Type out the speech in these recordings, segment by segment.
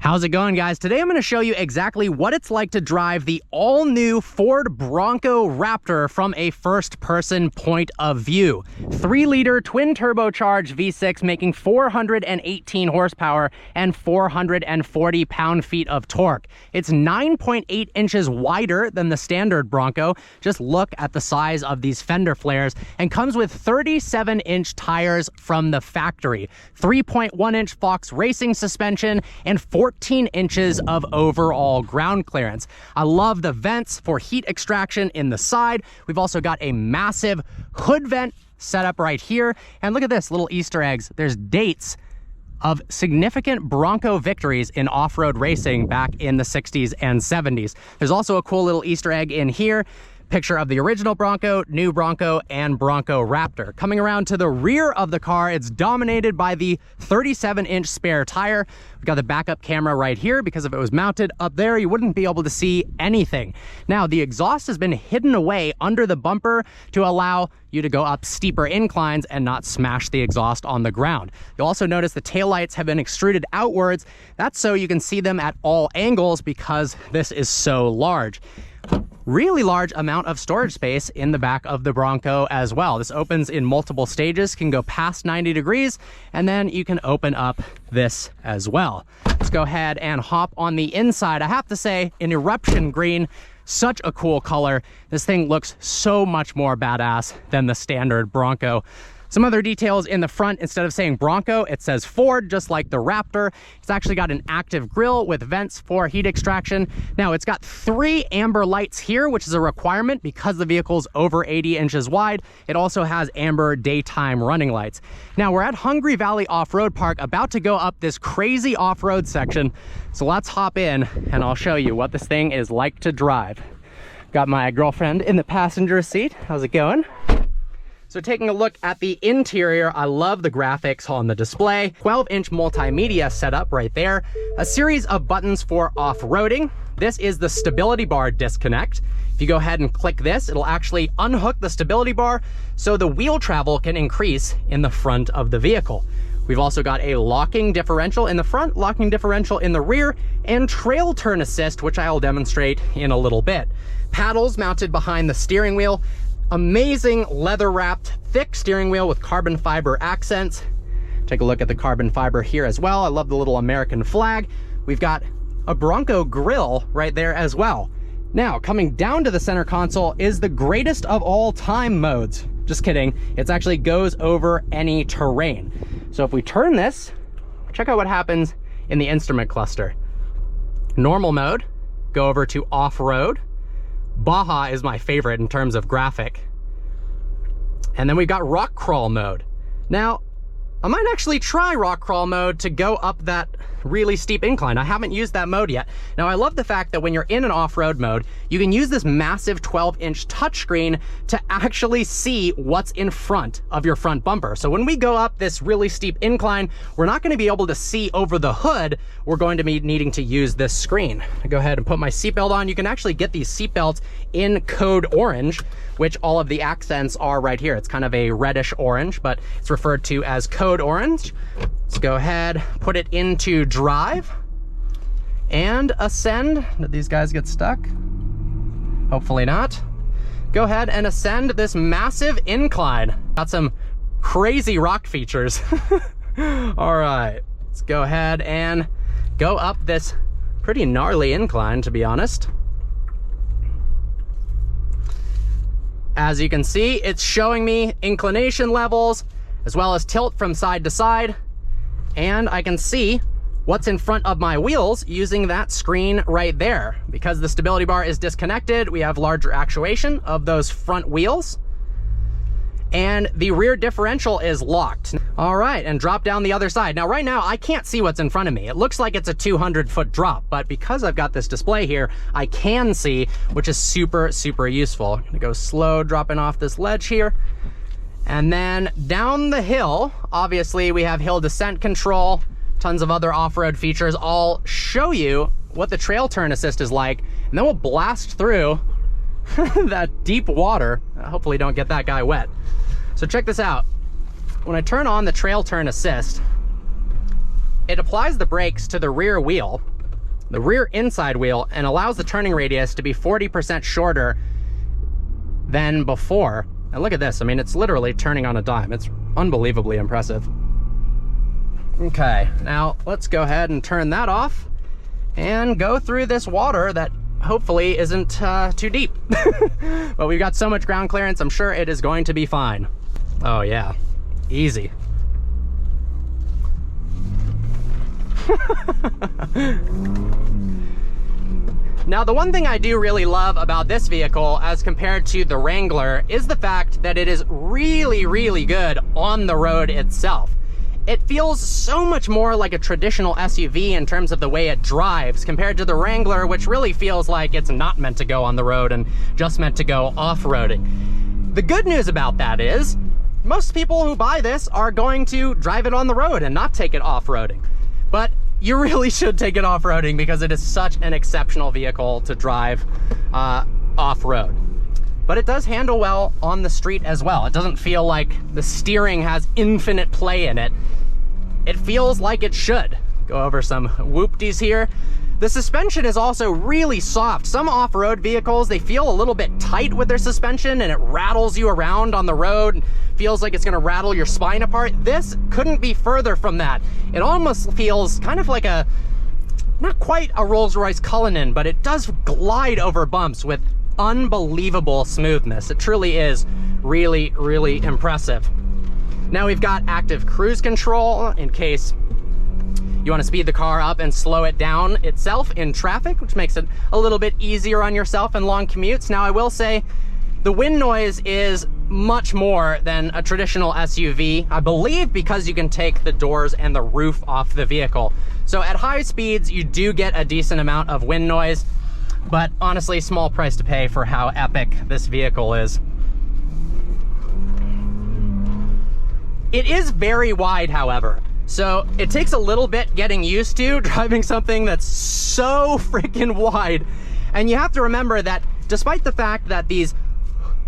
How's it going, guys? Today I'm going to show you exactly what it's like to drive the all-new Ford Bronco Raptor from a first-person point of view. 3-liter twin-turbocharged V6 making 418 horsepower and 440 pound-feet of torque. It's 9.8 inches wider than the standard Bronco. Just look at the size of these fender flares, and comes with 37-inch tires from the factory, 3.1-inch Fox Racing suspension, and 14 inches of overall ground clearance. I love the vents for heat extraction in the side. We've also got a massive hood vent set up right here. And look at this, little Easter eggs. There's dates of significant Bronco victories in off-road racing back in the 60s and 70s. There's also a cool little Easter egg in here. Picture of the original Bronco, new Bronco, and Bronco Raptor. Coming around to the rear of the car, it's dominated by the 37-inch spare tire. We've got the backup camera right here because if it was mounted up there, you wouldn't be able to see anything. Now, the exhaust has been hidden away under the bumper to allow you to go up steeper inclines and not smash the exhaust on the ground. You'll also notice the taillights have been extruded outwards. That's so you can see them at all angles because this is so large. Really large amount of storage space in the back of the Bronco as well. This opens in multiple stages, can go past 90 degrees, and then you can open up this as well. Let's go ahead and hop on the inside. I have to say, an eruption green, such a cool color. This thing looks so much more badass than the standard Bronco. Some other details in the front, instead of saying Bronco, it says Ford, just like the Raptor. It's actually got an active grille with vents for heat extraction. Now, it's got 3 amber lights here, which is a requirement because the vehicle's over 80 inches wide. It also has amber daytime running lights. Now, we're at Hungry Valley Off-Road Park, about to go up this crazy off-road section. So let's hop in and I'll show you what this thing is like to drive. Got my girlfriend in the passenger seat. How's it going? So taking a look at the interior, I love the graphics on the display. 12-inch multimedia setup right there. A series of buttons for off-roading. This is the stability bar disconnect. If you go ahead and click this, it'll actually unhook the stability bar so the wheel travel can increase in the front of the vehicle. We've also got a locking differential in the front, locking differential in the rear, and trail turn assist, which I'll demonstrate in a little bit. Paddles mounted behind the steering wheel. Amazing leather-wrapped, thick steering wheel with carbon fiber accents. Take a look at the carbon fiber here as well. I love the little American flag. We've got a Bronco grille right there as well. Now, coming down to the center console is the greatest of all time modes. Just kidding. It actually goes over any terrain. So if we turn this, check out what happens in the instrument cluster. Normal mode, go over to off-road. Baja is my favorite in terms of graphic. And then we've got rock crawl mode. Now, I might actually try rock crawl mode to go up that really steep incline. I haven't used that mode yet. Now, I love the fact that when you're in an off-road mode, you can use this massive 12-inch touchscreen to actually see what's in front of your front bumper. So when we go up this really steep incline, we're not going to be able to see over the hood. We're going to be needing to use this screen. I go ahead and put my seatbelt on. You can actually get these seatbelts in code orange, which all of the accents are right here. It's kind of a reddish orange, but it's referred to as code orange. Let's go ahead, put it into drive and ascend. Did these guys get stuck? Hopefully not. Go ahead and ascend this massive incline. Got some crazy rock features. All right, let's go ahead and go up this pretty gnarly incline, to be honest. As you can see, it's showing me inclination levels as well as tilt from side to side. And I can see what's in front of my wheels using that screen right there. Because the stability bar is disconnected, we have larger actuation of those front wheels. And the rear differential is locked. All right, and drop down the other side. Now, right now, I can't see what's in front of me. It looks like it's a 200-foot drop, but because I've got this display here, I can see, which is super, super useful. I'm gonna go slow dropping off this ledge here. And then down the hill, obviously we have hill descent control, tons of other off-road features. I'll show you what the trail turn assist is like, and then we'll blast through that deep water. Hopefully don't get that guy wet. So check this out. When I turn on the trail turn assist, it applies the brakes to the rear wheel, the rear inside wheel and allows the turning radius to be 40% shorter than before. And look at this. I mean, it's literally turning on a dime. It's unbelievably impressive. Okay, now let's go ahead and turn that off and go through this water that hopefully isn't too deep. But we've got so much ground clearance, I'm sure it is going to be fine. Oh yeah, easy. Now, the one thing I do really love about this vehicle as compared to the Wrangler is the fact that it is really, really good on the road itself. It feels so much more like a traditional SUV in terms of the way it drives compared to the Wrangler, which really feels like it's not meant to go on the road and just meant to go off-roading. The good news about that is most people who buy this are going to drive it on the road and not take it off-roading. But you really should take it off-roading because it is such an exceptional vehicle to drive off-road. But it does handle well on the street as well. It doesn't feel like the steering has infinite play in it. It feels like it should. Go over some whoopties here. The suspension is also really soft. Some off-road vehicles, they feel a little bit tight with their suspension and it rattles you around on the road. Feels like it's gonna rattle your spine apart. This couldn't be further from that. It almost feels kind of like a, not quite a Rolls-Royce Cullinan, but it does glide over bumps with unbelievable smoothness. It truly is really, really impressive. Now we've got active cruise control in case you want to speed the car up and slow it down itself in traffic, which makes it a little bit easier on yourself in long commutes. Now I will say the wind noise is much more than a traditional SUV, I believe, because you can take the doors and the roof off the vehicle. So at high speeds, you do get a decent amount of wind noise, but honestly, small price to pay for how epic this vehicle is. It is very wide, however. So it takes a little bit getting used to driving something that's so freaking wide. And you have to remember that despite the fact that these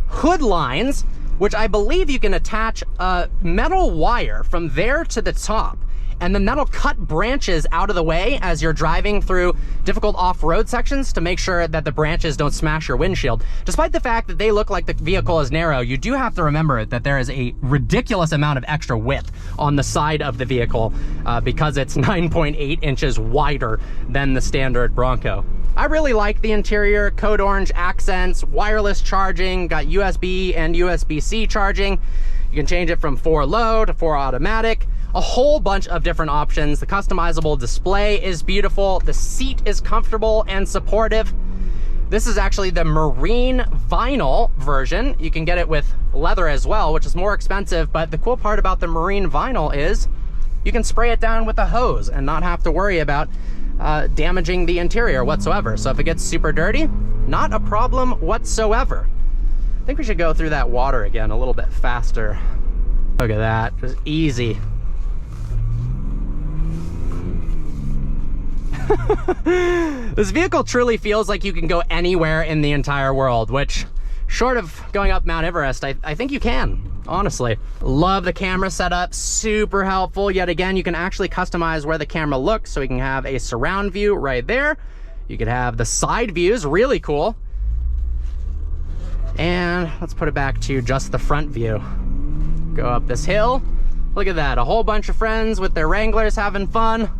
hood lines, which I believe you can attach a metal wire from there to the top, and then that'll cut branches out of the way as you're driving through difficult off-road sections to make sure that the branches don't smash your windshield. Despite the fact that they look like the vehicle is narrow, you do have to remember that there is a ridiculous amount of extra width on the side of the vehicle because it's 9.8 inches wider than the standard Bronco. I really like the interior, code orange accents, wireless charging, got USB and USB-C charging. You can change it from 4 low to 4 automatic. A whole bunch of different options. The customizable display is beautiful. The seat is comfortable and supportive. This is actually the marine vinyl version. You can get it with leather as well, which is more expensive, but the cool part about the marine vinyl is you can spray it down with a hose and not have to worry about damaging the interior whatsoever. So if it gets super dirty, not a problem whatsoever. I think we should go through that water again a little bit faster. Look at that, just easy. This vehicle truly feels like you can go anywhere in the entire world, which, short of going up Mount Everest, I think you can, honestly. Love the camera setup, super helpful. Yet again, you can actually customize where the camera looks, so we can have a surround view right there. You could have the side views, really cool. And let's put it back to just the front view. Go up this hill. Look at that, a whole bunch of friends with their Wranglers having fun.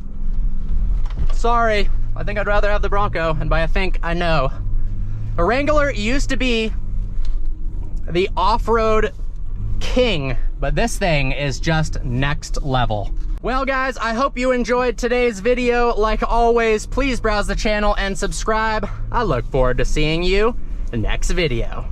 Sorry, I think I'd rather have the Bronco, and by I think, I know. A Wrangler used to be the off-road king, but this thing is just next level. Well guys, I hope you enjoyed today's video. Like always, please browse the channel and subscribe. I look forward to seeing you in the next video.